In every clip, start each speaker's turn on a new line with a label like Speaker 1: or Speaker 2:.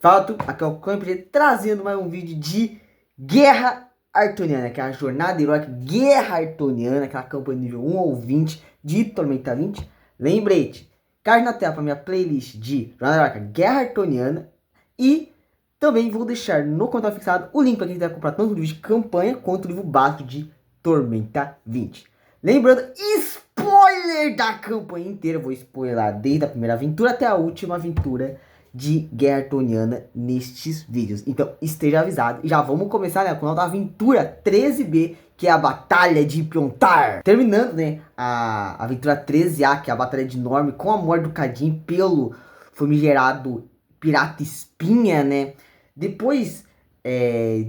Speaker 1: Fala tu, aqui é o Camper trazendo mais um vídeo de Guerra Artoniana, que é a jornada heróica Guerra Artoniana, aquela campanha nível 1 ou 20 de Tormenta 20. Lembrete, card na tela para minha playlist de jornada heróica Guerra Artoniana e também vou deixar no comentário fixado o link para quem quiser comprar tanto o livro de campanha quanto o livro básico de Tormenta 20. Lembrando, spoiler da campanha inteira, vou spoiler desde a primeira aventura até a última aventura de Guerra Artoniana nestes vídeos. Então esteja avisado. E já vamos começar, né, com a aventura 13B, que é a Batalha de Piontar. Terminando, né, a aventura 13A, que é a Batalha de Norme, com a morte do Cadin pelo famigerado Pirata Espinha, né. Depois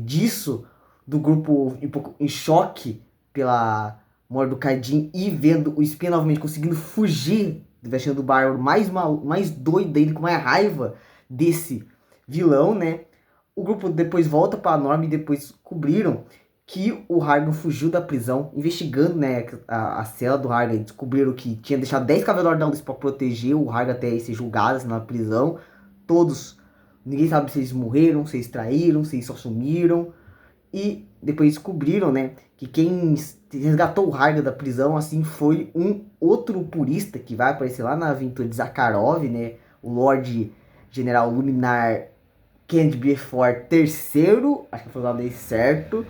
Speaker 1: disso, do grupo um pouco em choque pela morte do Cadin e vendo o Espinha novamente conseguindo fugir do Vestido do Bárbaro, mais doido ainda, com mais raiva desse vilão, né? O grupo depois volta para a Norma e depois descobriram que o Hargan fugiu da prisão, investigando, né, a cela do Hargan. Descobriram que tinha deixado 10 Cavaleiros da Luz para proteger o Hargan até ser julgado na prisão. Todos, ninguém sabe se eles morreram, se eles traíram, se eles só sumiram. E depois descobriram, né, que quem resgatou o Hargan da prisão, assim, foi um outro purista que vai aparecer lá na aventura de Zakharov, né, o Lorde General Luminar Kennedy Beaufort III, acho que foi o nome dele certo,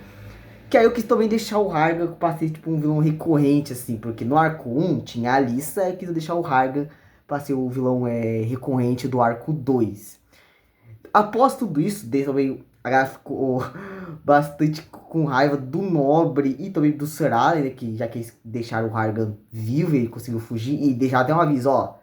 Speaker 1: que aí eu quis também deixar o Hargan pra ser tipo um vilão recorrente, assim, porque no arco 1 tinha a Alissa, e quis deixar o Hargan pra ser o vilão recorrente do arco 2. Após tudo isso, também a galera ficou bastante com raiva do Nobre e também do Sir Allen, né, que já quis deixar o Hargan vivo e conseguiu fugir. E deixar até um aviso, ó.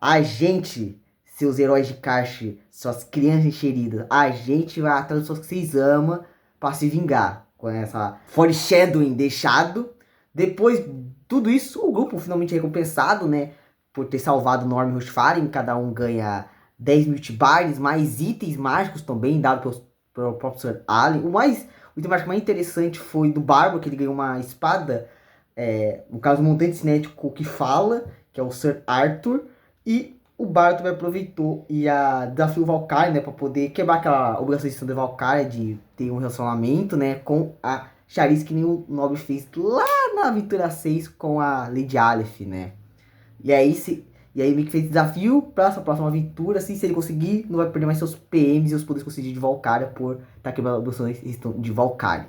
Speaker 1: A gente, seus heróis de caixa, suas crianças encheridas, a gente vai atrás das pessoas que vocês amam pra se vingar. Com essa foreshadowing deixado. Depois de tudo isso, o grupo finalmente é recompensado, né, por ter salvado Norm e Rochefaren. Cada um ganha 10 multibars, mais itens mágicos também, dado pelo próprio Sir Allen. O item mágico mais interessante foi do Bárbaro, que ele ganhou uma espada, no caso, um montante cinético que fala, que é o Sir Arthur. E o Bárbaro também aproveitou e desafiou o Valkyrie, né, para poder quebrar aquela obrigação de Valkyrie de ter um relacionamento, né, com a Charisse, que nem o Nobre fez lá na aventura 6 com a Lady Aleph, né. E aí meio que fez desafio para essa próxima aventura, assim, se ele conseguir, não vai perder mais seus PMs e os poderes concedidos de Valkyria por estar quebrando as opções de Valkyria.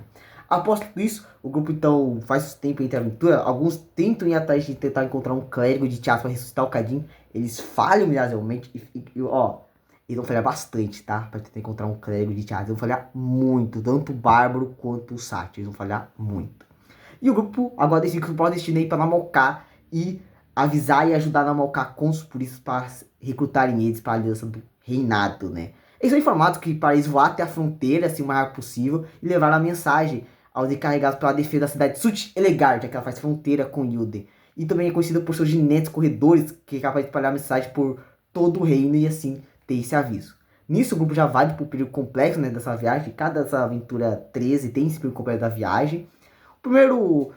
Speaker 1: Após tudo isso, o grupo então faz tempo entre a aventura. Alguns tentam ir atrás de tentar encontrar um clérigo de teatro para ressuscitar o Cadin. Eles falham miseravelmente eles vão falhar bastante, tá? Para tentar encontrar um clérigo de teatro. Eles vão falhar muito, tanto o Bárbaro quanto o Sátiro. Eles vão falhar muito. E o grupo agora decide que o próximo destino é ir para Namolcar e avisar e ajudar a Namolcar com os puristas para recrutarem eles para a aliança do reinado, né? Eles são informados que para eles voar até a fronteira, assim, o mais rápido possível, e levar a mensagem aos encarregados pela defesa da cidade de Sut Elegard, já que ela faz fronteira com Yuden. E também é conhecida por seus ginetes corredores, que é capaz de espalhar a mensagem por todo o reino e assim ter esse aviso. Nisso o grupo já vai para o período complexo, né, dessa viagem. Cada essa aventura 13 tem esse período complexo da viagem. O primeiro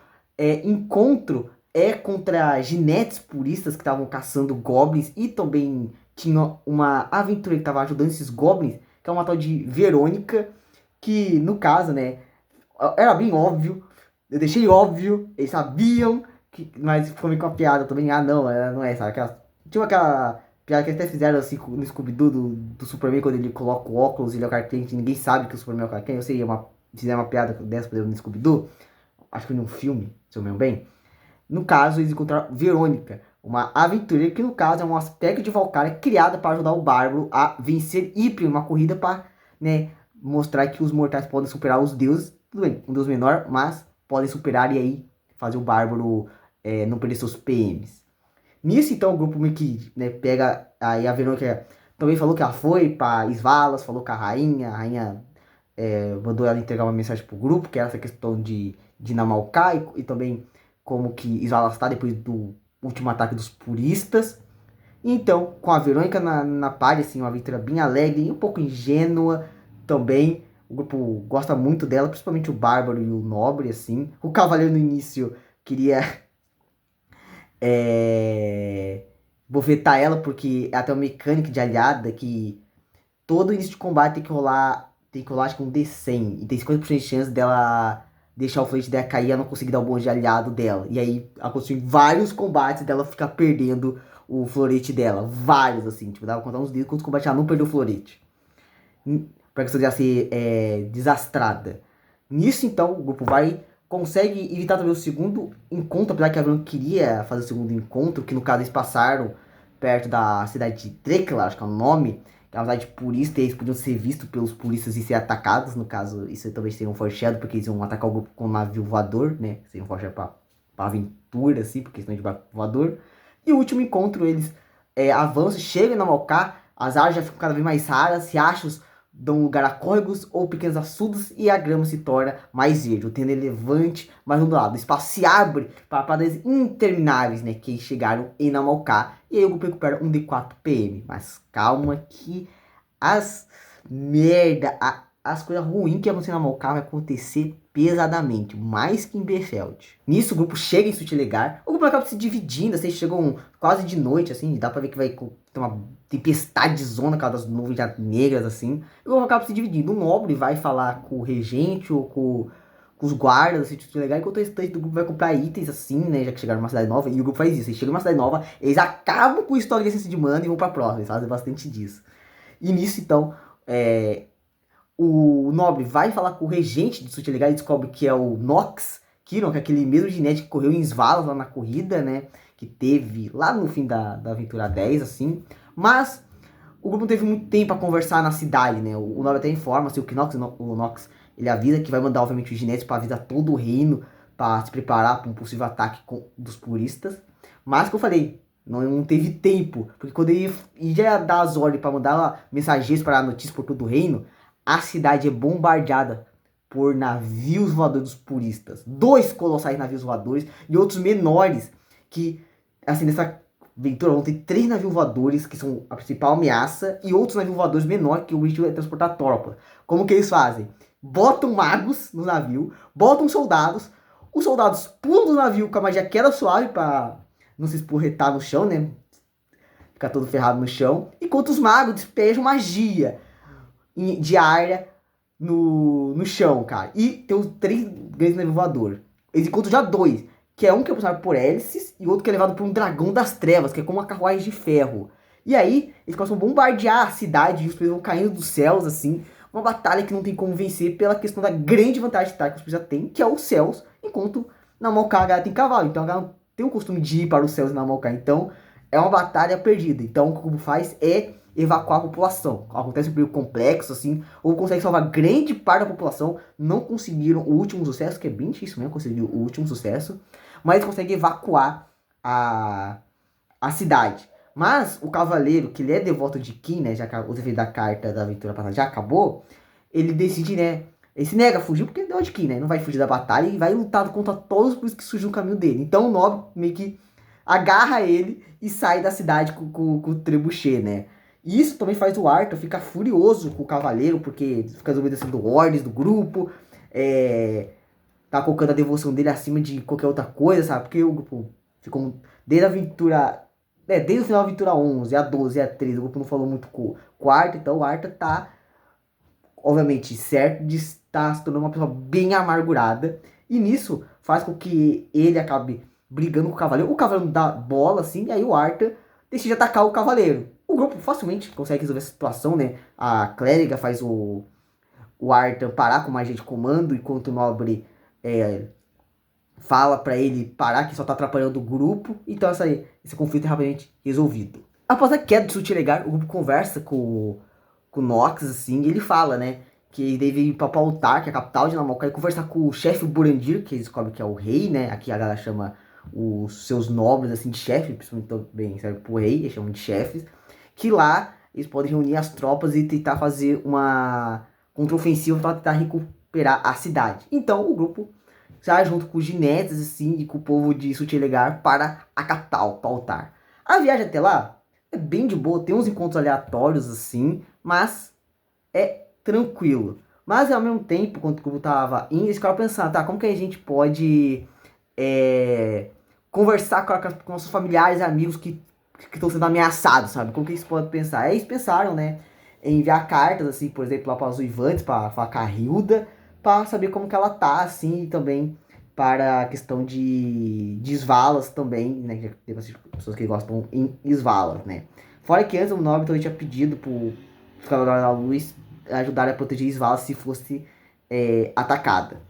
Speaker 1: encontro é contra ginetes puristas que estavam caçando goblins, e também tinha uma aventura que estava ajudando esses goblins, que é uma tal de Verônica, que no caso, né, era bem óbvio, eu deixei óbvio, eles sabiam, mas ficou meio com a piada também, não, ela não é, sabe, tinha aquela piada que até fizeram assim no Scooby-Doo do Superman, quando ele coloca o óculos e ele é o Clark Kent, ninguém sabe que o Superman é o Clark Kent. Eu sei, fizeram uma piada dessa no Scooby-Doo, acho que foi num filme, se eu me lembro bem. No caso, eles encontraram Verônica, uma aventureira que no caso é um aspecto de Valkyria criada para ajudar o Bárbaro a vencer Ypres, uma corrida para, né, mostrar que os mortais podem superar os deuses. Tudo bem, um deus menor, mas podem superar e aí fazer o Bárbaro não perder seus PMs. Nisso, então, o grupo meio que, né, pega aí a Verônica, também falou que ela foi para Isvalas, falou com a rainha mandou ela entregar uma mensagem pro grupo, que era essa questão de Namauká e também como que Isvalas está depois do último ataque dos puristas. Então, com a Verônica na party, assim, uma aventura bem alegre e um pouco ingênua também. O grupo gosta muito dela, principalmente o Bárbaro e o Nobre, assim. O Cavaleiro no início queria bofetar ela, porque é até uma mecânica de aliada que todo início de combate tem que rolar acho que um D100, e tem 50% de chance dela deixar o florete dela cair e ela não conseguir dar o bônus de aliado dela. E aí aconteceu em vários combates dela ficar perdendo o florete dela. Vários, assim, tipo, dava pra contar uns dedos quantos combates ela não perdeu o florete. Pra questão de ela ser desastrada. Nisso, então, o grupo consegue evitar também o segundo encontro, apesar que a Avalon queria fazer o segundo encontro, que no caso eles passaram perto da cidade de Trekla, acho que é o nome, que é uma cidade purista, e eles podiam ser vistos pelos puristas e ser atacados. No caso, isso talvez seria um foreshadow, porque eles iam atacar o grupo com um navio voador, né? Seria um foreshadow pra aventura, assim, porque senão de barco voador. E o último encontro, eles avançam, chegam na Malká, as árvores já ficam cada vez mais raras, riachos dão lugar a córregos ou pequenos açudes e a grama se torna mais verde. O terreno é levante, mais ondulado. O espaço se abre para pradas intermináveis, né? Que chegaram em Namalká. E aí o grupo recupera um D4 PM. Mas calma que as merda, as coisas ruins que acontecem na Namalká vai acontecer pesadamente, mais que em Befeld. Nisso o grupo chega em Sutelegar, o grupo acaba se dividindo, assim, chegam quase de noite, assim, dá pra ver que vai ter uma tempestade de zona, aquelas nuvens negras, assim, e o grupo acaba se dividindo. Um nobre vai falar com o regente ou com os guardas, assim, de Sutelegar, enquanto o restante do grupo vai comprar itens, assim, né, já que chegaram numa cidade nova, e o grupo faz isso, eles chegam numa cidade nova, eles acabam com o estoque de essência de mana e vão pra próxima, eles fazem bastante disso. E nisso, então, o nobre vai falar com o regente de Sutelegar e descobre que é o Nox Kiron, que é aquele mesmo ginete que correu em Svalas lá na corrida, né? Que teve lá no fim da aventura 10, assim. Mas o grupo não teve muito tempo a conversar na cidade, né? O nobre até informa, assim, o Nox, ele avisa que vai mandar, obviamente, os ginetes para avisar todo o reino para se preparar para um possível ataque dos puristas. Mas, como eu falei, não teve tempo, porque quando ele ia dar as ordens para mandar mensageiros para a notícia por todo o reino, a cidade é bombardeada por navios voadores puristas. 2 colossais navios voadores e outros menores que, assim, nessa aventura vão ter 3 navios voadores que são a principal ameaça e outros navios voadores menores que o objetivo é transportar tropas. Como que eles fazem? Botam magos no navio, botam soldados, os soldados pulam do navio com a magia queda suave para não se esporretar no chão, né? Ficar todo ferrado no chão. Enquanto os magos despejam magia de área no chão, cara. E tem os 3 grandes navios voadores. Eles encontram já 2. Que é um que é puxado por hélices e outro que é levado por um dragão das trevas, que é como uma carruagem de ferro. E aí, eles começam a bombardear a cidade e os presos vão caindo dos céus, assim. Uma batalha que não tem como vencer pela questão da grande vantagem de que os presos já têm, que é os céus, enquanto na Malká a galera tem cavalo. Então a galera não tem o costume de ir para os céus na Malká. Então é uma batalha perdida. Então o que o grupo faz é evacuar a população. Acontece um período complexo, assim, ou consegue salvar grande parte da população. Não conseguiram o último sucesso, que é bem difícil mesmo conseguir o último sucesso, mas consegue evacuar a cidade. Mas o cavaleiro, que ele é devoto de Kim, né, já que o efeito da carta da aventura passada já acabou, ele decide, né, ele se nega a fugir porque é devoto de Kim, né, não vai fugir da batalha e vai lutar contra todos os que surgem no caminho dele. Então o nobre meio que agarra ele e sai da cidade com o trebuchet, né. E isso também faz o Arthur ficar furioso com o cavaleiro, porque fica desobedecendo ordens do grupo, tá colocando a devoção dele acima de qualquer outra coisa, sabe? Porque o grupo ficou desde a aventura, desde o final da aventura 11, a 12 e a 13, o grupo não falou muito com o Arthur, então o Arthur tá, obviamente, certo de estar se tornando uma pessoa bem amargurada, e nisso faz com que ele acabe brigando com o cavaleiro dá bola, assim, e aí o Arthur decide atacar o cavaleiro. O grupo facilmente consegue resolver essa situação, né? A clériga faz o Arthur parar com magia de comando, enquanto o nobre fala pra ele parar, que só tá atrapalhando o grupo. Então esse conflito é rapidamente resolvido. Após a queda de Sutelegar, o grupo conversa com o Nox, assim, e ele fala, né, que ele deve ir pra Pautar, que é a capital de Namalká, e conversar com o chefe Burandir, que eles descobrem que é o rei, né, aqui a galera chama os seus nobres, assim, de chefe, principalmente também serve pro rei, eles chamam de chefes, que lá eles podem reunir as tropas e tentar fazer uma contraofensiva para tentar recuperar a cidade. Então o grupo sai junto com os ginetes, assim, e com o povo de Sutelegar para a capital, Pautar. A viagem até lá é bem de boa, tem uns encontros aleatórios, assim, mas é tranquilo. Mas ao mesmo tempo, quando o grupo tava indo, eles ficaram pensando, tá, como que a gente pode conversar com nossos familiares e amigos que estão sendo ameaçados, sabe? Como que eles podem pensar? Aí eles pensaram, né, enviar cartas, assim, por exemplo, lá para os Uivantes, para falar com a Hilda, para saber como que ela tá, assim, e também para a questão de Svalas também, né? Que tem pessoas que gostam em Svalas, né? Fora que antes o Nobel também tinha pedido pro Cavaleiro da Luz ajudar a proteger Svalas se fosse atacada.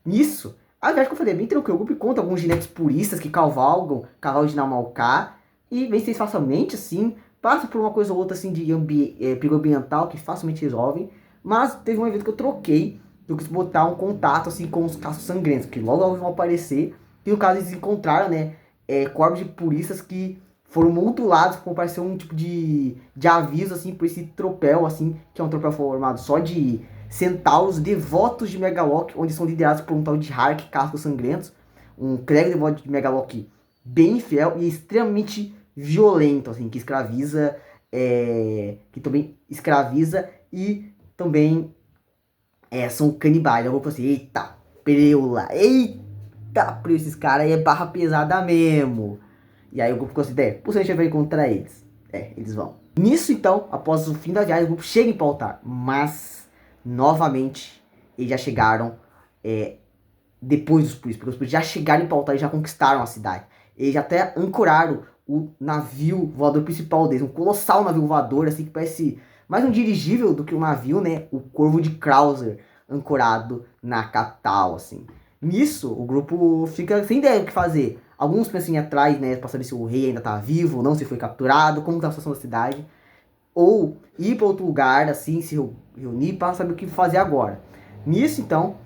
Speaker 1: Nisso, a viagem que eu falei é bem tranquilo. O grupo conta alguns ginetes puristas que cavalgam cavalo de Namalcá e vencem facilmente, assim. Passam por uma coisa ou outra, assim, de perigo ambiental que facilmente resolvem. Mas teve um evento que eu troquei. Eu quis botar um contato, assim, com os caços sangrentos, que logo vão aparecer. E no caso, eles encontraram, né, corpos de puristas que foram modulados, como parecer um tipo de aviso, assim, por esse tropel, assim, que é um tropel formado só de centauros devotos de Megalock, onde são liderados por um tal de Hark, Cascos Sangrentos, um clérigo devoto de Megalock bem fiel e extremamente violento, assim, que escraviza, que também escraviza e também são canibais. Eu vou falar assim, eita, preula, esses caras aí é barra pesada mesmo. E aí o grupo ficou assim, possivelmente vai encontrar eles. Eles vão. Nisso, então, após o fim da viagem, o grupo chega em Pautar. Mas, novamente, eles já chegaram depois dos Puris. Porque os Puris já chegaram em Pautar e já conquistaram a cidade. Eles já até ancoraram o navio voador principal deles. Um colossal navio voador, assim, que parece mais um dirigível do que um navio, né? O Corvo de Krauser, ancorado na capital, assim. Nisso, o grupo fica sem ideia do que fazer. Alguns pensam em ir atrás, né, pra saber se o rei ainda tá vivo ou não, se foi capturado, como tá a situação da cidade. Ou ir para outro lugar, assim, se reunir para saber o que fazer agora. Nisso, então,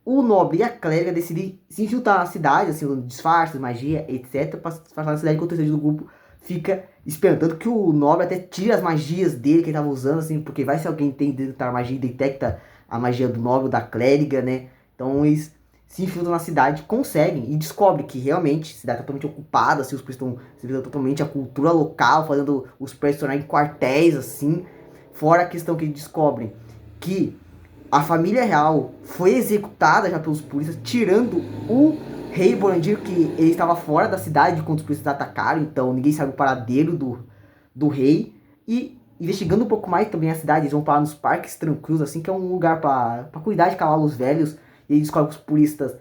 Speaker 1: o nobre e a clériga decidem se infiltrar na cidade, assim, usando disfarces, magia, etc, para se disfarçar na cidade, enquanto o restante do grupo fica esperando. Tanto que o nobre até tira as magias dele que ele tava usando, assim, porque vai se alguém tem detectar magia e detecta a magia do nobre ou da clériga, né? Então eles se infiltram na cidade, conseguem e descobrem que realmente a cidade é totalmente ocupada, assim, os prédios estão se virando totalmente a cultura local, fazendo os prédios tornarem quartéis, assim. Fora a questão que eles descobrem que a família real foi executada já pelos polícias, tirando o rei Borandir, que ele estava fora da cidade quando os polícias atacaram, então ninguém sabe o paradeiro do rei. E investigando um pouco mais também a cidade, eles vão parar nos parques tranquilos, assim, que é um lugar para cuidar de cavalos velhos. E eles descobrem que os puristas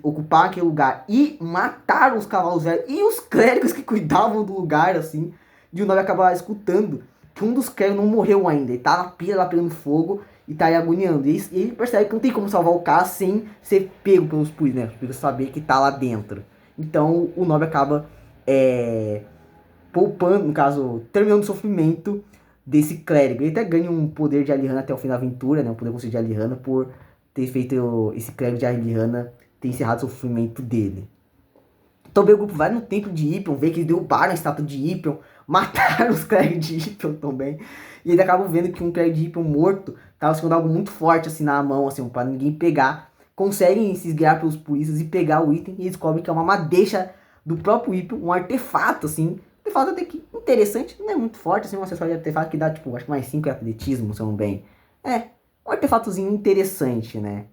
Speaker 1: ocuparam aquele lugar e mataram os cavalos velhos e os clérigos que cuidavam do lugar, assim. E o Nobel acaba escutando que um dos clérigos não morreu ainda. Ele tá na pira lá pegando fogo e tá aí agoniando. E ele percebe que não tem como salvar o cara sem ser pego pelos puristas, né? Os puristas saber que tá lá dentro. Então o Nobel acaba poupando, no caso, terminando o sofrimento desse clérigo. Ele até ganha um poder de Alihanna até o fim da aventura, né? Um poder concedido de Alihanna por ter feito esse clérigo de Alihanna ter encerrado o sofrimento dele. Também o grupo vai no templo de Ipion, vê que eles derrubaram a estátua de Ipion, mataram os clérigos de Ipion também. E eles acabam vendo que um clérigo de Ipion morto estava segurando algo muito forte assim na mão, assim, para ninguém pegar. Conseguem se esguiar pelos puristas e pegar o item e descobrem que é uma madeixa do próprio Ipion, um artefato, assim. Um artefato até que interessante, não é muito forte, assim, um acessório de artefato que dá, tipo, acho que mais 5 em atletismo, se eu não bem. Um artefatozinho interessante, né?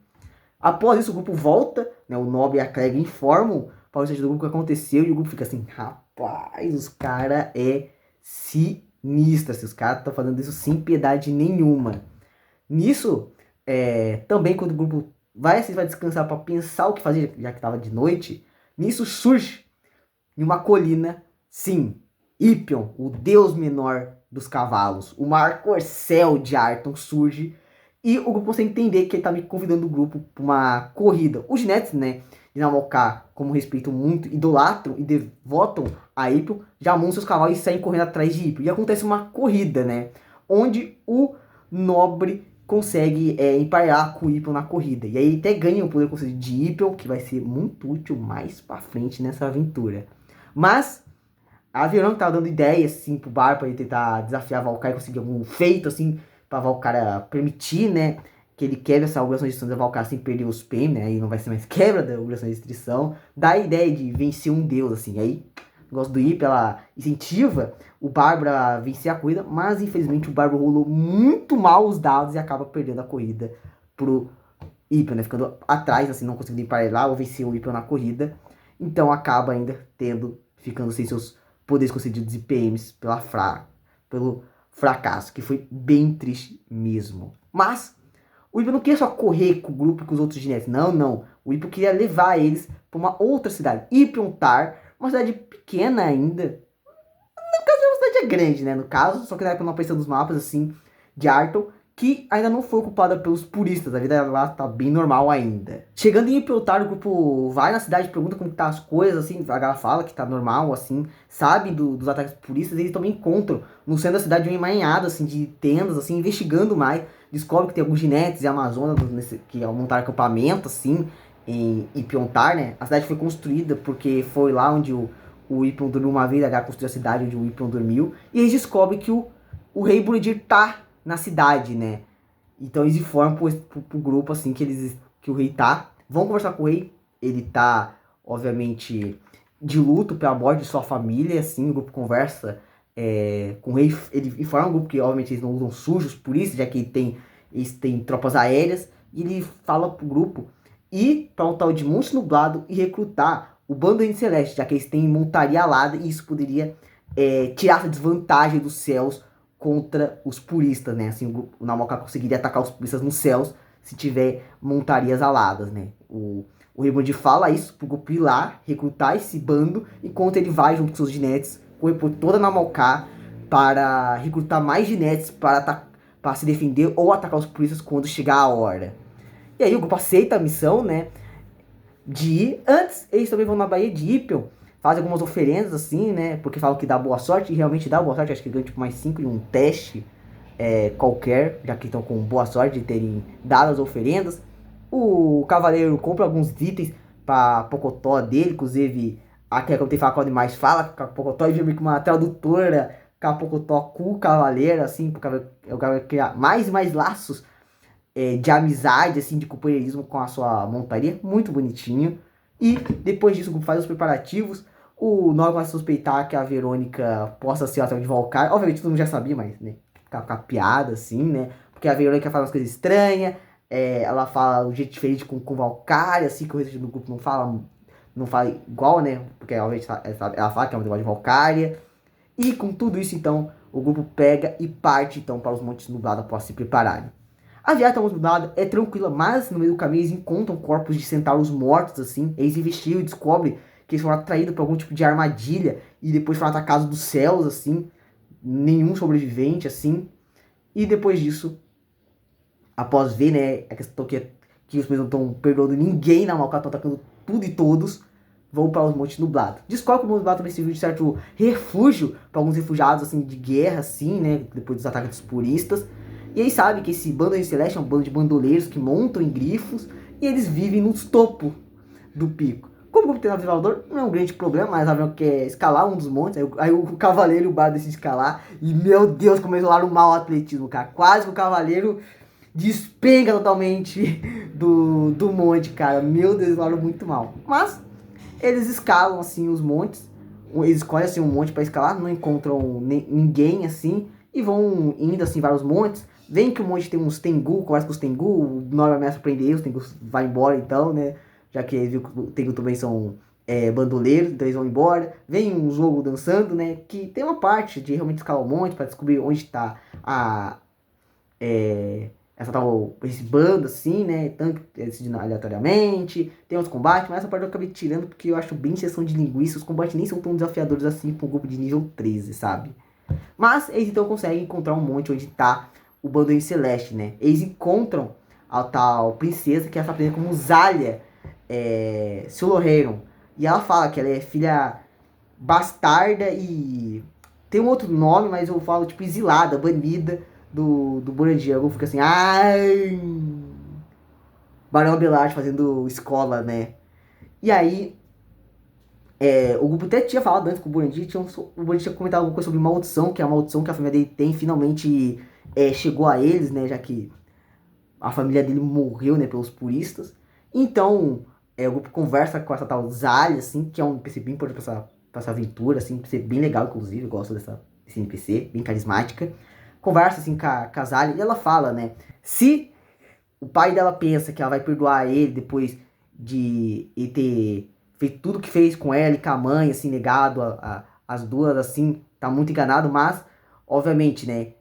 Speaker 1: Após isso, o grupo volta, né? O Nobre e a Clegg informam para o restante do grupo o que aconteceu. E o grupo fica assim, rapaz, os caras sinistro. Assim, os caras estão fazendo isso sem piedade nenhuma. Nisso, também quando o grupo vai descansar para pensar o que fazer, já que estava de noite, nisso surge em uma colina, sim, Ipion, o deus menor dos cavalos, o maior corcel de Arton surge. E o grupo consegue entender que ele tá me convidando o grupo para uma corrida. Os Nets, né, de Namoká, como respeitam muito, idolatram e devotam a Ipion, já montam seus cavalos e saem correndo atrás de Ipion. E acontece uma corrida, né, onde o nobre consegue emparear com o Ipion na corrida. E aí ele até ganha o poder concedido de Ipion, que vai ser muito útil mais pra frente nessa aventura. Mas a Verona tava dando ideias, assim, pro Bar pra ele tentar desafiar a Valkyrie e conseguir algum feito, assim, pra Valkyrie permitir, né, que ele quebre essa obrigação de restrição da Valkyrie sem perder os PM, né, aí não vai ser mais quebra da obrigação de restrição. Dá a ideia de vencer um deus, assim, aí o negócio do Ip, ela incentiva o Bárbaro a vencer a corrida, mas infelizmente o Bárbaro rolou muito mal os dados e acaba perdendo a corrida pro Ip, né, ficando atrás, assim, não conseguindo emparelar ou vencer o Ip na corrida. Então acaba ainda ficando sem seus poderes concedidos de PMs pelo fracasso, que foi bem triste mesmo. Mas o Ippo não queria só correr com o grupo com os outros ginetes, não. O Ippo queria levar eles para uma outra cidade, Ipiontar, uma cidade pequena ainda. No caso, uma cidade grande, né? No caso, só que na época não apareceu nos mapas, assim, de Arton, que ainda não foi ocupada pelos puristas. A vida lá tá bem normal ainda. Chegando em Ipiontar, o grupo vai na cidade, pergunta como tá as coisas, assim, a galera fala que tá normal, assim, sabe dos ataques puristas, eles também encontram no centro da cidade um emaranhado, assim, de tendas, assim, investigando mais, descobre que tem alguns ginetes e amazonas que montaram acampamento, assim, em Ipiontar, né? A cidade foi construída porque foi lá onde o Ipion dormiu uma vez, a H construiu a cidade onde o Ipion dormiu, e eles descobrem que o rei Buridir tá na cidade, né? Então eles informam pro grupo, assim, que o rei tá. Vão conversar com o rei, ele tá, obviamente, de luto pela morte de sua família, assim, o grupo conversa com o rei, ele informa o grupo que, obviamente, eles não usam sujos, por isso, já que eles têm tropas aéreas, e ele fala pro grupo ir para um tal de Monte Nublado e recrutar o bando de Celeste, já que eles têm montaria alada e isso poderia tirar essa desvantagem dos céus contra os puristas, né? Assim, o Namorca conseguiria atacar os puristas nos céus se tiver montarias aladas, né? O Rebond fala isso pro grupo ir lá, recrutar esse bando, enquanto ele vai junto com seus ginetes, correr por toda a Namorca para recrutar mais ginetes para se defender ou atacar os puristas quando chegar a hora. E aí o grupo aceita a missão, né? De ir. Antes, eles também vão na Baía de Ipion, fazem algumas oferendas, assim, né? Porque falam que dá boa sorte, e realmente dá boa sorte. Acho que ganham tipo mais 5 em um teste qualquer, já que estão com boa sorte de terem dado as oferendas. O cavaleiro compra alguns itens para Pocotó dele, inclusive aquela que eu tenho que falar com o Animais fala, que a Pocotó é meio que uma tradutora, que a Pocotó com o cavaleiro, assim, porque o cavaleiro criar mais e mais laços de amizade, assim, de companheirismo com a sua montaria, muito bonitinho. E depois disso o grupo faz os preparativos. O Nor vai suspeitar que a Verônica possa ser a de Valkyria. Obviamente todo mundo já sabia, mas, né, ficar piada, assim, né, porque a Verônica faz umas coisas estranhas, ela fala um jeito diferente com Valkyria, assim, que o resto do grupo não fala igual, né, porque obviamente ela fala que é uma de Valkyria. E com tudo isso, então, o grupo pega e parte, então, para os Montes Nublados após se prepararem. A viagem para Mudada é tranquila, mas no meio do caminho eles encontram corpos de centauros mortos, assim. Eles investigam e descobrem que eles foram atraídos por algum tipo de armadilha e depois foram atacados dos céus, assim. Nenhum sobrevivente, assim. E depois disso, após ver, né, a questão que os mesmos não estão perdoando ninguém na Malca, estão atacando tudo e todos, vão para os Montes Nublados. Descobre que o Monte Nublado também serviu de certo refúgio para alguns refugiados, assim, de guerra, assim, né, depois dos ataques dos puristas. E aí sabe que esse bando de Celeste é um bando de bandoleiros que montam em grifos e eles vivem nos topos do pico. Como o grupo tem nave de elevador, não é um grande problema, mas a Avião quer escalar um dos montes, aí o cavaleiro e o bardo decidem escalar, e meu Deus, como eles rolaram mal o atletismo, cara. Quase que o cavaleiro despenga totalmente do monte, cara. Meu Deus, eles rolaram muito mal. Mas eles escalam, assim, os montes, eles escolhem, assim, um monte para escalar, não encontram ninguém, assim, e vão indo, assim, vários montes. Vem que o monte tem uns Tengu, conversa com os Tengu, o Nora ameaça prender eles, os Tengu vai embora então, né? Já que viu que os Tengu também são bandoleiros, então eles vão embora. Vem um jogo dançando, né? Que tem uma parte de realmente escalar o monte para descobrir onde está esse bando, assim, né? Tanto decidindo aleatoriamente. Tem uns combates, mas essa parte eu acabei tirando porque eu acho bem sessão de linguiça. Os combates nem são tão desafiadores assim para um grupo de nível 13, sabe? Mas eles então conseguem encontrar um monte onde está o bando Celeste, né? Eles encontram a tal princesa que é aprendida como Zalia Siloheiron. E ela fala que ela é filha bastarda e tem um outro nome, mas eu falo tipo exilada, banida do Borandir. Eu fico assim, ai, Barão Abelard fazendo escola, né? E aí o grupo até tinha falado antes com o Borandir, o Borandir tinha comentado alguma coisa sobre maldição, que é a maldição que a família dele tem, finalmente chegou a eles, né, já que a família dele morreu, né, pelos puristas. Então, o grupo conversa com essa tal Zalia, assim, que é um NPC bem importante pra essa aventura, assim, NPC bem legal, inclusive, eu gosto desse NPC, bem carismática. Conversa, assim, com a Zalia, e ela fala, né, se o pai dela pensa que ela vai perdoar ele depois de ele ter feito tudo que fez com ela e com a mãe, assim, negado as duas, assim, tá muito enganado, mas, obviamente, né,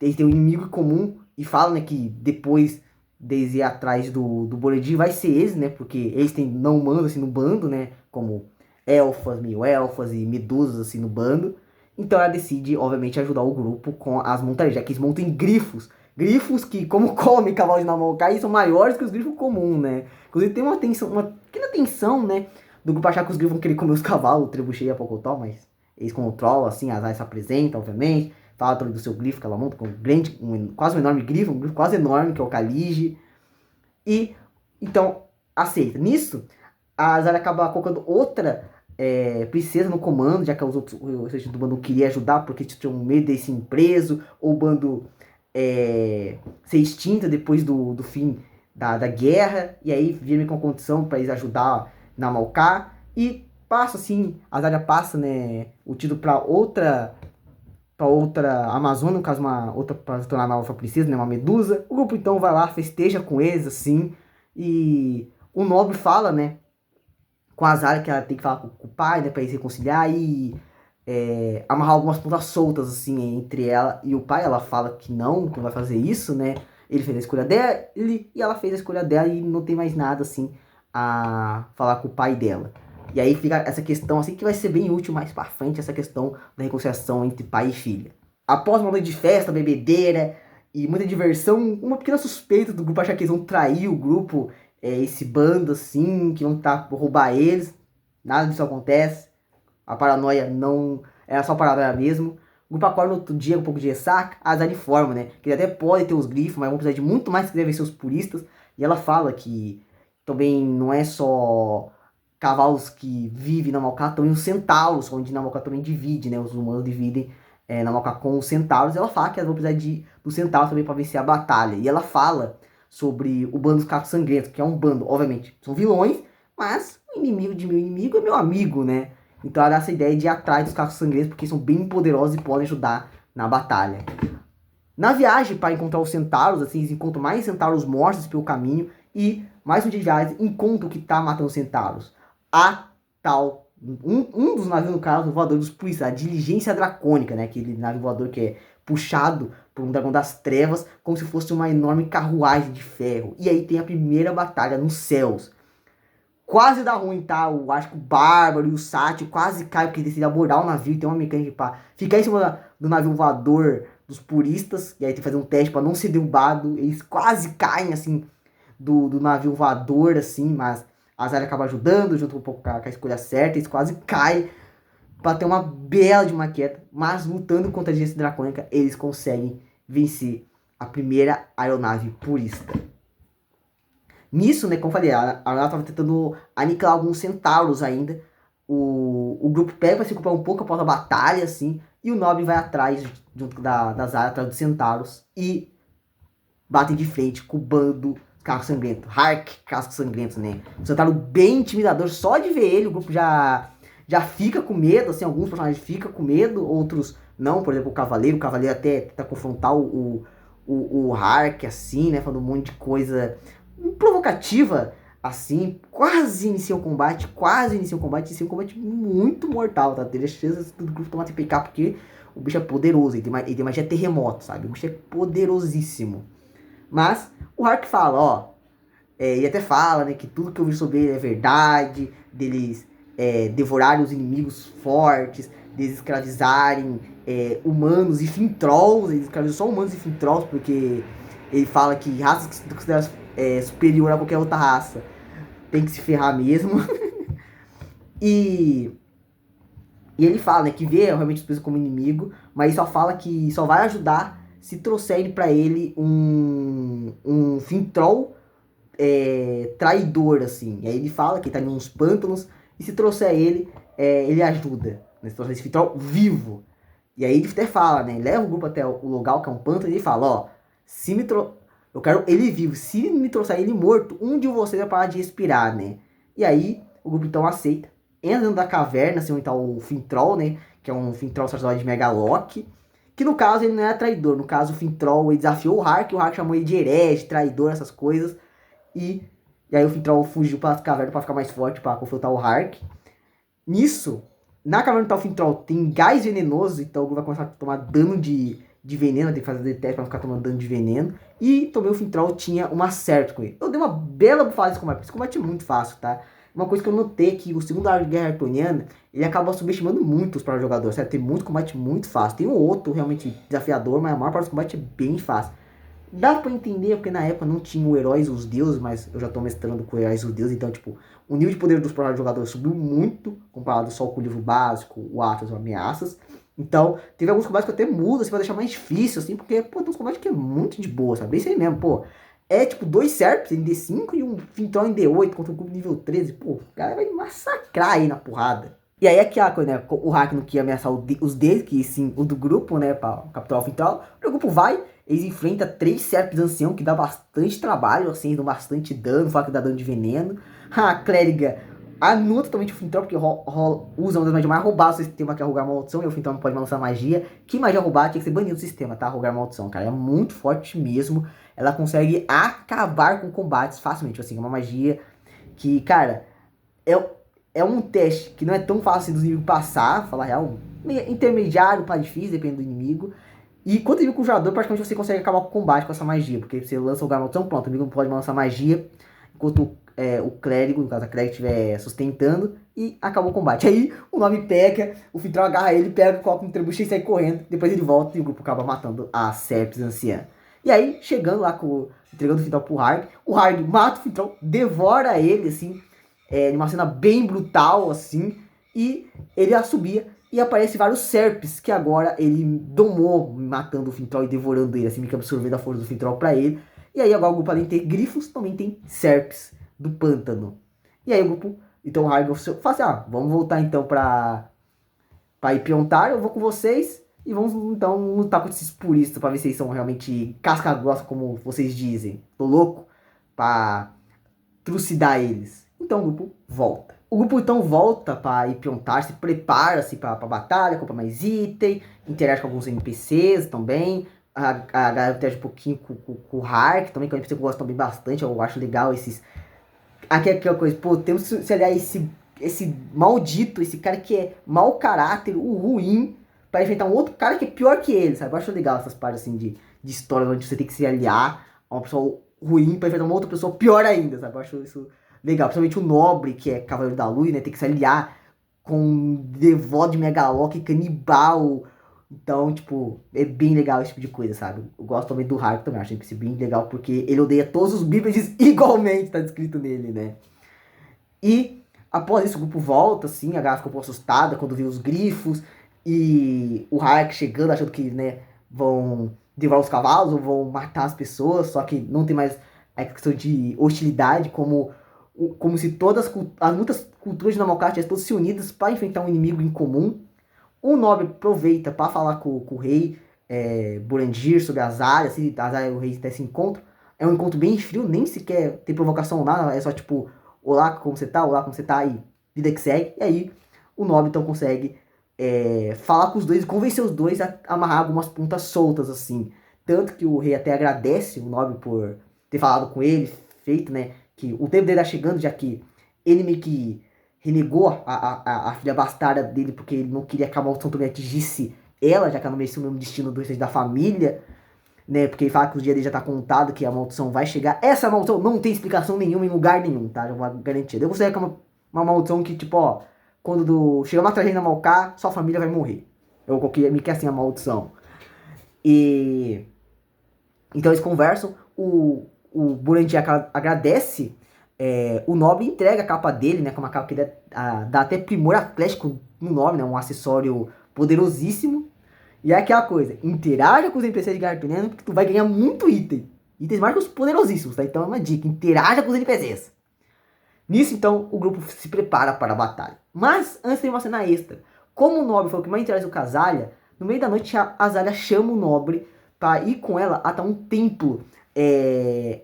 Speaker 1: eles têm um inimigo em comum e falam, né, que depois deles ir atrás do Boledir vai ser eles, né, porque eles têm não humanos assim no bando, né, como elfas, meio-elfas e medusas assim no bando. Então ela decide, obviamente, ajudar o grupo com as montarias, já que eles montam em grifos. Grifos que, como comem cavalos de Namorkai, são maiores que os grifos comuns, né? Inclusive tem uma pequena tensão, né? Do grupo achar que os grifos vão querer comer os cavalos, o Trebuchet e a Pocotó, mas eles controlam, assim, a Azai se apresenta, obviamente. Fala também do seu grifo que ela monta, com um grande, quase um enorme grifo, um grifo quase enorme, que é o Kalige. E, então, aceita. Nisso, a Azai acaba colocando outra princesa no comando, já que os outros do bando queria ajudar, porque tinham medo de ser preso, ou o bando ser extinto depois do fim da guerra, e aí vira com a condição para eles ajudar na Malká, e passa assim, a Zarya passa, né, o título para outra Amazônia, no caso uma outra para se tornar uma nova princesa, né, uma Medusa. O grupo então vai lá, festeja com eles assim, e o nobre fala, né, com a Zarya que ela tem que falar com o pai, né, para eles reconciliar e amarrar algumas pontas soltas assim entre ela e o pai. Ela fala que não vai fazer isso, né? Ele fez a escolha dele e ela fez a escolha dela e não tem mais nada assim a falar com o pai dela. E aí fica essa questão assim que vai ser bem útil mais pra frente, essa questão da reconciliação entre pai e filha. Após uma noite de festa, bebedeira e muita diversão, uma pequena suspeita do grupo achar que eles vão trair o grupo, esse bando assim, que vão roubar eles. Nada disso acontece. A paranoia não era só paranoia mesmo. O grupo acorda no outro dia com um pouco de ressaca. A Azari informa, né? Que ele até pode ter os grifos, mas vão precisar de muito mais que devem ser os puristas. E ela fala que também não é só cavalos que vivem na Malká, também os centauros, onde na Malká também divide, né? Os humanos dividem na Malká com os centauros. Ela fala que elas vão precisar dos centauros também para vencer a batalha. E ela fala sobre o bando dos Cacos Sangrentos, que é um bando, obviamente, são vilões, mas o inimigo de meu inimigo é meu amigo, né? Então ela dá essa ideia de ir atrás dos Cacos Sangrentos, porque são bem poderosos e podem ajudar na batalha. Na viagem para encontrar os centauros, assim, eles encontram mais centauros mortos pelo caminho. E mais um dia de viagem, encontram o que tá matando os centauros. A tal, um dos navios, no caso, o voador dos Puris, a Diligência Dracônica, né? Aquele navio voador que é puxado por um dragão das trevas, como se fosse uma enorme carruagem de ferro. E aí tem a primeira batalha nos céus. Quase dá ruim, tá? Acho que o Bárbaro e o Sátio quase caem porque eles decidem abordar o navio. Tem uma mecânica pra ficar em cima do navio voador dos puristas. E aí tem que fazer um teste pra não ser derrubado. Eles quase caem, assim, do navio voador, assim. Mas a Zarya acaba ajudando, junto um pouco com a escolha certa. Eles quase caem pra ter uma bela de maqueta. Mas lutando contra a agência dracônica, eles conseguem vencer a primeira aeronave purista. Nisso, né, como eu falei, a Arnaldo tava tentando aniquilar alguns centauros ainda. O grupo pega pra se ocupar um pouco após a batalha, assim. E o Nobre vai atrás, junto da Zarya, atrás dos centauros. E batem de frente com o bando Casco Sangrento. Hark, Casco Sangrento, né? Um centauro bem intimidador. Só de ver ele, o grupo já fica com medo, assim. Alguns personagens ficam com medo, outros não. Por exemplo, o Cavaleiro. O Cavaleiro até tenta confrontar o Hark, assim, né? Falando um monte de coisa provocativa, assim, quase inicia o combate, inicia um combate muito mortal, tá? Teve as chances do grupo tomar TPK, porque o bicho é poderoso, ele tem magia terremoto, sabe? O bicho é poderosíssimo. Mas o Hark fala, ó, ele até fala, né, que tudo que eu vi sobre ele é verdade, deles devorarem os inimigos fortes, deles escravizarem humanos e fintrolls, eles escravizam só humanos e fintrolls, porque ele fala que raças que se consideram superior a qualquer outra raça tem que se ferrar mesmo. e ele fala, né, que vê realmente os presos como inimigo, mas só fala que só vai ajudar se trouxerem pra ele um fintroll traidor, assim. E aí ele fala que tá em uns pântanos, e se trouxer ele, ele ajuda. Né? Se trouxer esse fintroll vivo. E aí ele até fala, né, leva o grupo até o lugar que é um pântano, e ele fala, ó, se me eu quero ele vivo. Se me trouxer ele morto, um de vocês vai parar de respirar, né? E aí, o grupo então aceita. Entra dentro da caverna, assim, onde tá o Fintroll, né? Que é um Fintroll sacerdote de Megalock. Que no caso ele não é traidor. No caso, o Fintroll ele desafiou o Hark chamou ele de herege, traidor, essas coisas. E aí o Fintroll fugiu para as cavernas para ficar mais forte, para confrontar o Hark. Nisso, na caverna do Fintroll tem gás venenoso, então o grupo vai começar a tomar dano de de veneno, tem que fazer teste pra não ficar tomando dano de veneno. E também o Fintroll tinha uma certa com ele. Eu dei uma bela bufada nesse combate, porque esse combate é muito fácil, tá? Uma coisa que eu notei é que o segundo arco de Guerra Artoniana, ele acaba subestimando muito os próprios jogadores, certo? Tem muito combate muito fácil. Tem um outro realmente desafiador, mas a maior parte dos combates é bem fácil. Dá pra entender, porque na época não tinha o Heróis e os Deuses, mas eu já tô mestrando com Heróis e os Deuses, então, tipo, o nível de poder dos próprios jogadores subiu muito, comparado só com o livro básico, o Atlas, ou Ameaças. Então, teve alguns combates que eu até mudo, assim, pra deixar mais difícil, assim, porque, pô, tem uns combates que é muito de boa, sabe? Isso aí mesmo, pô. É, tipo, 2 Serps em D5 e um Fintroll em D8 contra um cubo nível 13. Pô, o cara vai massacrar aí na porrada. E aí, aquela coisa, né? O hack não queria ameaçar os deles, que sim, o do grupo, né? Pra capturar o Fintroll. O grupo vai, eles enfrentam 3 Serps ancião, que dá bastante trabalho, assim, dão bastante dano, fala que dá dano de veneno. A clériga anula totalmente o Fintroll, porque usa uma das magias mais roubadas do sistema, que é rogar maldição, e o Fintroll não pode lançar magia. Que magia roubada tinha que ser banido do sistema, tá? Rogar maldição, cara. É muito forte mesmo. Ela consegue acabar com combates facilmente. Assim, é uma magia que, cara, é um teste que não é tão fácil dos inimigos passar, falar real, intermediário para difícil, depende do inimigo. E quando inimigo com o jogador, praticamente você consegue acabar com o combate com essa magia, porque você lança o maldição, pronto, o inimigo não pode lançar magia, enquanto o clérigo, no caso a clérigo, estiver sustentando, e acabou o combate. Aí o nome pega, o Fintroll agarra ele, pega, coloca no trebuchet e sai correndo, depois ele volta e o grupo acaba matando a Serpes anciã. E aí, chegando lá, entregando o Fintroll pro Harg, o Harg mata o Fintroll, devora ele, assim, numa cena bem brutal, assim, e ele assobia, e aparece vários Serpes, que agora ele domou, matando o Fintroll e devorando ele, assim, meio que absorvendo a força do Fintroll pra ele. E aí agora o grupo, além de ter grifos, também tem Serpes do pântano. E aí o grupo, então o Harg fala assim, vamos voltar então pra Ipiontar, eu vou com vocês, e vamos então lutar com esses puristas pra ver se eles são realmente casca grossa, como vocês dizem. Tô louco pra trucidar eles. Então o grupo volta. O grupo então volta pra Ipiontar, se prepara-se pra batalha, compra mais item, interage com alguns NPCs também. A galera interage um pouquinho com o Hark também, que é um NPC que eu gosto também bastante. Eu acho legal esses. Aqui é aquela coisa, pô, temos que se aliar esse maldito, esse cara que é mau caráter, o ruim, pra enfrentar um outro cara que é pior que ele, sabe? Eu acho legal essas partes assim de história onde você tem que se aliar a uma pessoa ruim pra enfrentar uma outra pessoa pior ainda, sabe? Eu acho isso legal. Principalmente o nobre, que é Cavaleiro da Luz, né? Tem que se aliar com um devoto de Megaloc, canibal. Então, tipo, é bem legal esse tipo de coisa, sabe? Eu gosto também do Hark também, acho isso bem legal, porque ele odeia todos os bípedes igualmente, tá descrito nele, né? E após isso o grupo volta, assim, a galera ficou um pouco assustada quando viu os grifos e o Hark chegando, achando que, né, vão devorar os cavalos ou vão matar as pessoas, só que não tem mais a questão de hostilidade, como se as muitas culturas de Namalcart estivessem todas se unidas para enfrentar um inimigo em comum. O nobre aproveita para falar com o rei Burandir sobre as áreas, assim, as áreas o rei desse encontro. É um encontro bem frio, nem sequer tem provocação lá, é só tipo, olá, como você tá? Olá, como você tá? E vida que segue. E aí o nobre então consegue falar com os dois e convencer os dois a amarrar algumas pontas soltas, assim. Tanto que o rei até agradece o nobre por ter falado com ele, feito, né? Que o tempo dele tá chegando, já que ele meio que renegou a filha bastarda dele porque ele não queria que a maldição também atingisse ela, já que ela não merecia o mesmo destino do restante da família, né? Porque ele fala que os dias dele já tá contado, que a maldição vai chegar. Essa maldição não tem explicação nenhuma em lugar nenhum, tá? Já vou garantir. Eu considero que é uma maldição que, tipo, ó, quando chegar uma tragédia na Malcar, sua família vai morrer. Eu coloquei meio que assim a maldição. E então eles conversam, o Burandir agradece o nobre, entrega a capa dele, né, que é uma capa que dá até primor atlético no nome, né, um acessório poderosíssimo. E é aquela coisa, interaja com os NPCs de Guerra Artoniana, porque tu vai ganhar muito item. Itens mágicos poderosíssimos, tá? Então é uma dica, interaja com os NPCs. Nisso, então, o grupo se prepara para a batalha. Mas, antes tem uma cena extra. Como o nobre foi o que mais interessa o Casália, no meio da noite a Azalia chama o nobre para ir com ela até um templo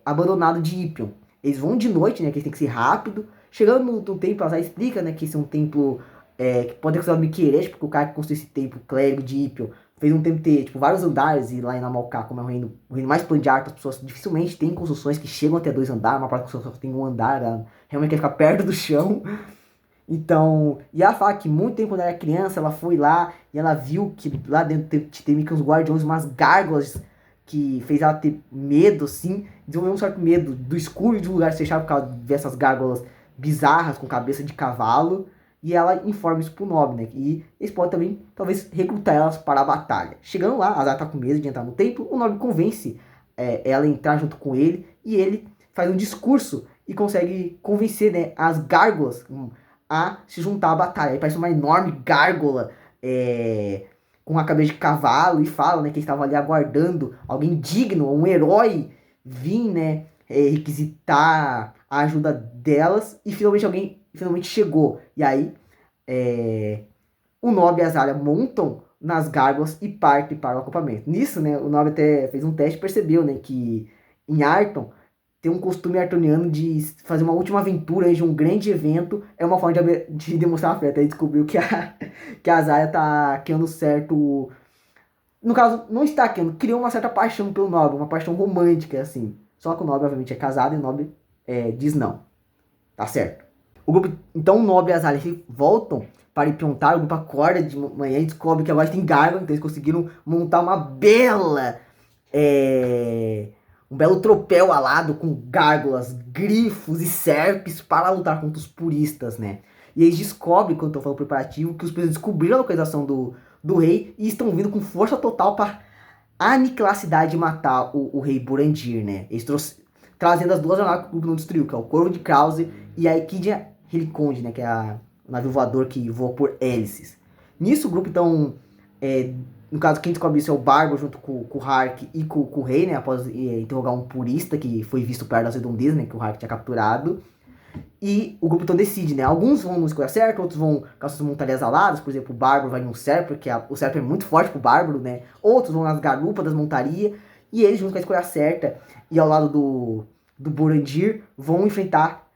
Speaker 1: abandonado de Ipion. Eles vão de noite, né, que eles têm que ser rápido. Chegando no templo, a Azalia explica, né, que esse é um templo que pode ser considerado meio que herege, porque o cara que construiu esse templo, clérigo de Ipion, fez um templo ter tipo, vários andares, e lá em Namalcar, como é o reino mais plano de arte, as pessoas dificilmente têm construções que chegam até 2 andares, uma parte das pessoas só tem um andar, ela realmente quer ficar perto do chão. Então, e ela fala que muito tempo quando ela era criança, ela foi lá e ela viu que lá dentro tem meio que uns guardiões, umas gárgulas que fez ela ter medo, assim, desenvolveu um certo medo do escuro e de lugares fechados por causa dessas gárgulas bizarras com cabeça de cavalo. E ela informa isso pro Nob, né? E eles podem também, talvez, recrutar elas para a batalha. Chegando lá, a Azar tá com medo de entrar no templo, o Nob convence ela a entrar junto com ele e ele faz um discurso e consegue convencer, né, as gárgulas a se juntar à batalha. Aí parece uma enorme gárgula com a cabeça de cavalo e fala, né, que estava ali aguardando alguém digno, um herói vir, né, requisitar a ajuda delas e finalmente alguém finalmente chegou. E aí o Nob e a Zarya montam nas gárgulas e partem para o acampamento. Nisso, né, o Nob até fez um teste e percebeu, né, que em Arton tem um costume artoniano de fazer uma última aventura de um grande evento. É uma forma de demonstrar afeto. Aí descobriu que a Zarya tá criando certo... No caso, não está criando, criou uma certa paixão pelo Nob, uma paixão romântica, assim. Só que o Nob, obviamente, é casado e o Nob diz não. Tá certo. O grupo, então o Nob e a Zarya voltam para implantar, o grupo acorda de manhã e descobre que agora tem Gargo, então eles conseguiram montar uma bela... um belo tropel alado com gárgulas, grifos e serpes para lutar contra os puristas, né? E eles descobrem, quando estão falando preparativo, que os puristas descobriram a localização do rei e estão vindo com força total para aniquilar a cidade e matar o rei Borandir, né? Eles trazendo as duas aeronaves que o grupo não destruiu, que é o Corvo de Krause e a Equidia Heliconde, né? Que é o navio voador que voa por hélices. Nisso o grupo, então, no caso, quem descobre isso é o Barbo junto com o Hark e com o rei, né? Após interrogar um purista que foi visto perto das redondezas, né? Que o Hark tinha capturado. E o grupo então decide, né? Alguns vão no escolha certa, outros vão com as suas montarias aladas. Por exemplo, o Bárbaro vai no Serpo, porque o Serpo é muito forte pro Bárbaro, né? Outros vão nas garupas das montarias. E eles, junto com a escolha certa e ao lado do Borandir, vão enfrentar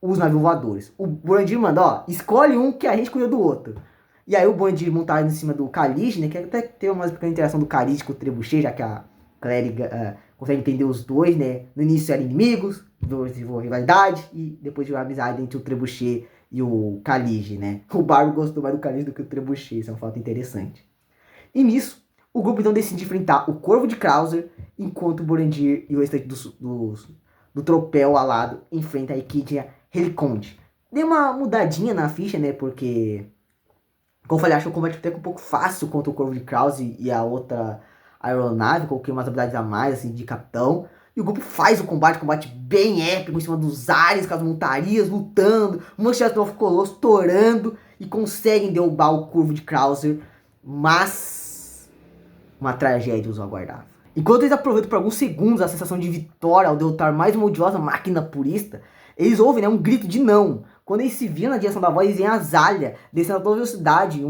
Speaker 1: os navios voadores. O Borandir manda, ó, escolhe um que a gente cuida do outro. E aí o Borandir montado em cima do Khalid, né? Que até tem uma pequena interação do Khalid com o Trebuchet, já que a clériga consegue entender os dois, né? No início eram inimigos, desenvolveu rivalidade, e depois de uma amizade entre o Trebuchet e o Khalid, né? O Barbo gostou mais do Khalid do que o Trebuchet, isso é um fato interessante. E nisso, o grupo então decide enfrentar o Corvo de Krauser, enquanto o Borandir e o restante do tropel alado enfrentam a Equidia Heliconde. Deu uma mudadinha na ficha, né? Porque, como eu falei, acho que o combate até um pouco fácil contra o Corvo de Krause e a outra aeronave. Coloquei umas habilidades a mais, assim, de capitão. E o grupo faz o combate bem épico, em cima dos ares, com as montarias, lutando. Um monte de Colosso torando. E conseguem derrubar o Corvo de Krauser. Mas uma tragédia os aguardava. Enquanto eles aproveitam por alguns segundos a sensação de vitória ao derrotar mais uma odiosa máquina purista, eles ouvem, né, um grito de não. Quando eles se viram na direção da voz, eles veem a Zalha descendo a toda velocidade,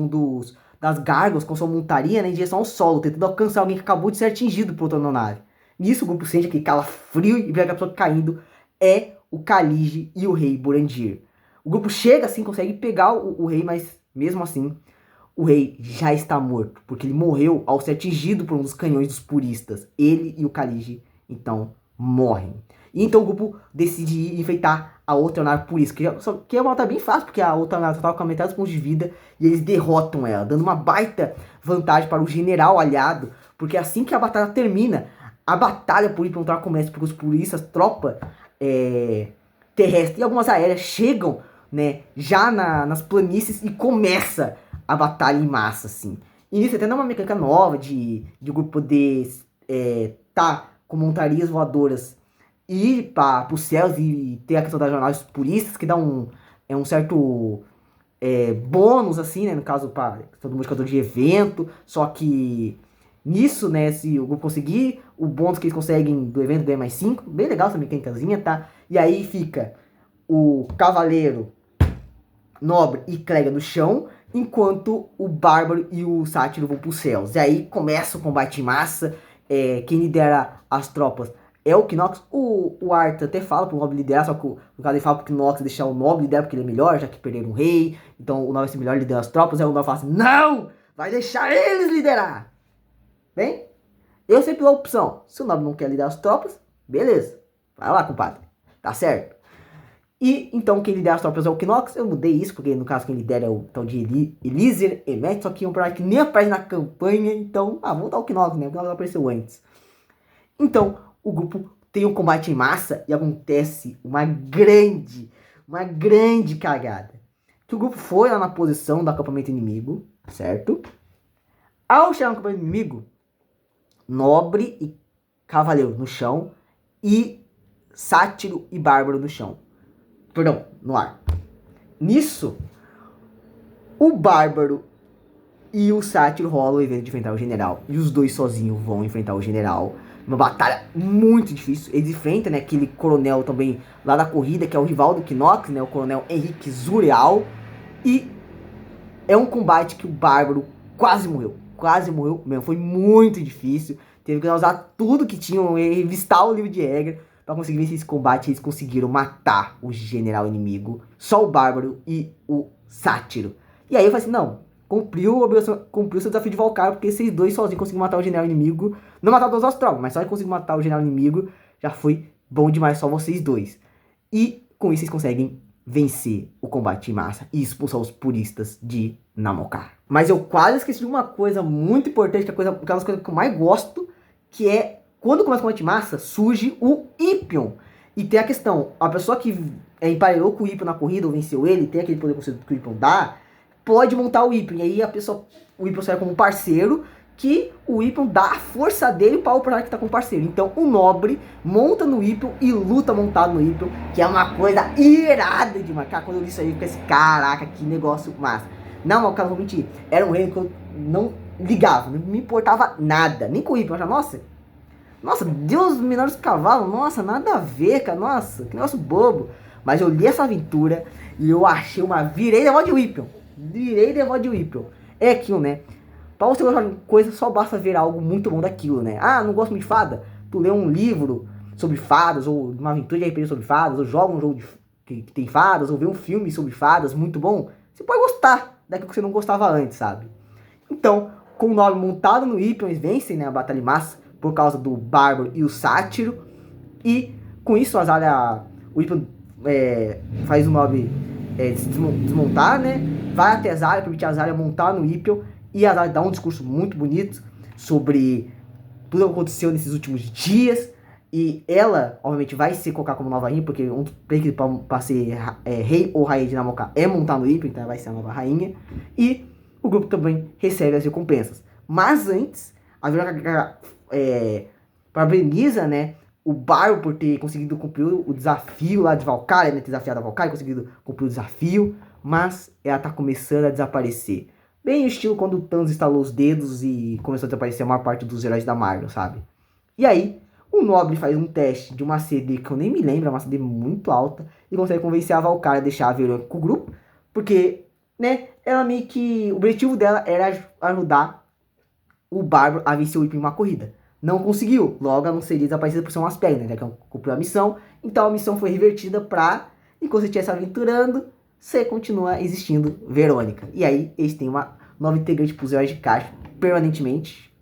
Speaker 1: das gárgulas com sua montaria, né, em direção ao solo, tentando alcançar alguém que acabou de ser atingido por outra aeronave. Nisso o grupo sente aquele calafrio e vê que a pessoa caindo é o Khalid e o rei Borandir. O grupo chega assim, consegue pegar o rei, mas mesmo assim o rei já está morto, porque ele morreu ao ser atingido por um dos canhões dos puristas. Ele e o Khalid, então, morrem. E então o grupo decide ir enfrentar a outra nave purista, que é uma luta bem fácil, porque a outra nave estava com a metade dos pontos de vida, e eles derrotam ela, dando uma baita vantagem para o general aliado, porque assim que a batalha termina, a batalha por ir para começa, porque os puristas, tropa terrestre e algumas aéreas chegam, né, já nas planícies e começa a batalha em massa, assim. E nisso até dá uma mecânica nova de o grupo poder tá com montarias voadoras e ir para os céus e ter a questão das jornadas puristas, que dá um certo bônus, assim, né, no caso, para todo modificador de evento, só que nisso, né, se o grupo conseguir, o bônus que eles conseguem do evento ganha mais 5, bem legal essa mecânicazinha, tá? E aí fica o cavaleiro, nobre e clériga no chão, enquanto o bárbaro e o sátiro vão para os céus. E aí começa o combate em massa, quem lidera as tropas é o Knox. O Arthur até fala pro nobre liderar, só que no caso ele fala pro Knox deixar o nobre liderar porque ele é melhor, já que perderam um rei, então o nobre vai ser melhor liderar as tropas. Aí o nobre fala assim, não, vai deixar eles liderar. Bem, eu sempre dou a opção, se o nobre não quer liderar as tropas, beleza, vai lá, compadre, tá certo. E então quem lidera as tropas é o Knox. Eu mudei isso, porque no caso quem lidera é o tal de Eliezer Emet, só que é um personagem que nem aparece na campanha, então, vamos dar o Knox, né? O Knox apareceu antes. Então, o grupo tem um combate em massa e acontece uma grande cagada. Que o grupo foi lá na posição do acampamento inimigo, certo? Ao chegar no acampamento inimigo, nobre e cavaleiro no chão e sátiro e bárbaro no chão. Perdão, no ar. Nisso, o bárbaro e o sátiro rolam o evento de enfrentar o general. E os dois sozinhos vão enfrentar o general. Uma batalha muito difícil. Eles enfrentam, né, aquele coronel também lá da corrida, que é o rival do Knox, né, o coronel Henrique Zureal. E é um combate que o bárbaro quase morreu. Quase morreu mesmo. Foi muito difícil. Teve que usar tudo que tinham, revistar o livro de regra para conseguir vencer esse combate. Eles conseguiram matar o general inimigo. Só o bárbaro e o sátiro. E aí eu falei assim, não, cumpriu o seu desafio de Valkyrie, porque esses dois sozinhos conseguiram matar o general inimigo. Não matar todas as tropas, mas só que conseguiram matar o general inimigo. Já foi bom demais, só vocês dois. E com isso vocês conseguem vencer o combate em massa e expulsar os puristas de Namokar. Mas eu quase esqueci de uma coisa muito importante, que é uma das coisas que eu mais gosto, que é quando começa o combate em massa, surge o Ipion. E tem a questão, a pessoa que emparelhou com o Ipion na corrida, ou venceu ele, tem aquele poder que o Ipion dá, pode montar o Ipion. E aí o Ipion sai como um parceiro, que o Ipion dá a força dele para o personagem que tá com o parceiro. Então o nobre monta no Ipion e luta montado no Ipion, que é uma coisa irada de marcar. Quando eu li isso aí, eu fiquei assim, caraca, que negócio massa. Não, mas cara, não vou mentir, era um reino que eu não ligava, não me importava nada, nem com o Ipion. Eu achava, nossa, Deus menores cavalos, nossa, nada a ver, cara, nossa, que negócio bobo. Mas eu li essa aventura e eu achei virei devoto de Ipion. Virei devoto de Ipion. É aquilo, né? Pra você gostar de coisa, só basta ver algo muito bom daquilo, né? Ah, não gosto muito de fada? Tu lê um livro sobre fadas, ou uma aventura de RPG sobre fadas, ou joga um jogo que tem fadas, ou vê um filme sobre fadas muito bom, você pode gostar daquilo que você não gostava antes, sabe? Então, com o nome montado no Ipion, eles vencem, né, a batalha em massa por causa do bárbaro e o sátiro. E com isso, o Ipion faz o nome desmontar, né? Vai até a Zarya, permite a Zarya montar no Ipion. E a Zarya dá um discurso muito bonito sobre tudo que aconteceu nesses últimos dias. E ela, obviamente, vai se colocar como nova rainha, porque um pré-requisito para ser rei ou rainha de Namokar é montar no Ipion, então ela vai ser a nova rainha. E o grupo também recebe as recompensas. Mas antes, a Verônica parabeniza, né, o Barro por ter conseguido cumprir o desafio lá de Valkyrie, né, ter desafiado a Valkyrie, conseguido cumprir o desafio, mas ela tá começando a desaparecer. Bem o estilo quando o Thanos instalou os dedos e começou a desaparecer a maior parte dos heróis da Marvel, sabe? E aí, o Nobre faz um teste de uma CD que eu nem me lembro, é uma CD muito alta, e consegue convencer a Valkyrie a deixar a Verônica com o grupo, porque, né, ela meio que... o objetivo dela era ajudar o Bárbaro a vencer o Ipion em uma corrida. Não conseguiu, logo ela não seria desaparecida por ser umas pernas, né, que cumpriu a missão, então a missão foi revertida pra, enquanto você estivesse aventurando, você continua existindo Verônica. E aí, eles têm uma nova integrante pros heróis de caixa permanentemente,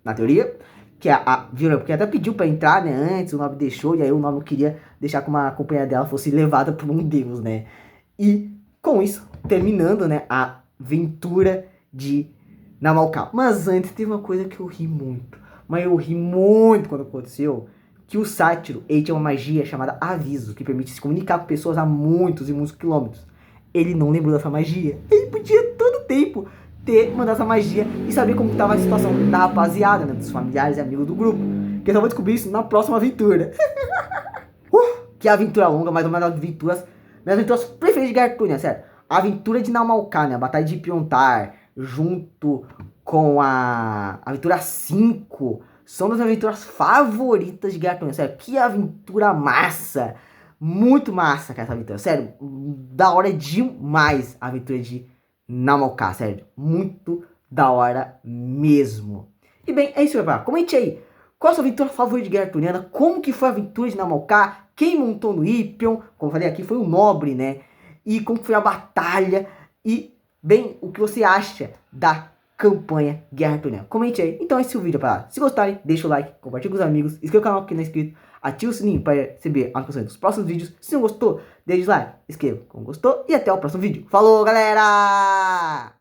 Speaker 1: na teoria, que é a Verônica, porque até pediu pra entrar, né, antes, o Nobre deixou, e aí o Nobre não queria deixar que uma companhia dela fosse levada por um deus, né. E, com isso, terminando, né, a aventura de Namokar. Mas antes, teve uma coisa que eu ri muito, mas eu ri muito quando aconteceu, que o sátiro, ele tinha uma magia chamada aviso, que permite se comunicar com pessoas a muitos e muitos quilômetros. Ele não lembrou dessa magia. Ele podia todo tempo ter mandado essa magia e saber como estava a situação da rapaziada, né, dos familiares e amigos do grupo. Que eu só vou descobrir isso na próxima aventura. Que aventura longa, mas uma das aventuras preferidas de Gartúnia, sério. A aventura de Namokar, né, a batalha de Piontar, junto com a aventura 5, são das aventuras favoritas de Gartúnia, sério. Que aventura massa! Muito massa, cara, essa aventura. Sério, da hora demais a aventura de Namokar, sério. Muito da hora mesmo. E bem, é isso, galera. Comente aí. Qual a sua aventura favorita de Guerra Arturiana? Como que foi a aventura de Namokar? Quem montou no Ipion? Como eu falei aqui, foi o Nobre, né? E como foi a batalha? E, bem, o que você acha da campanha Guerra Arturiana? Comente aí. Então esse é o vídeo para lá. Se gostarem, deixa o like, compartilhe com os amigos, inscreva no canal que não é inscrito. ative o sininho para receber as notificações dos próximos vídeos. Se não gostou, deixe o like, inscreva como gostou e até o próximo vídeo. Falou, galera!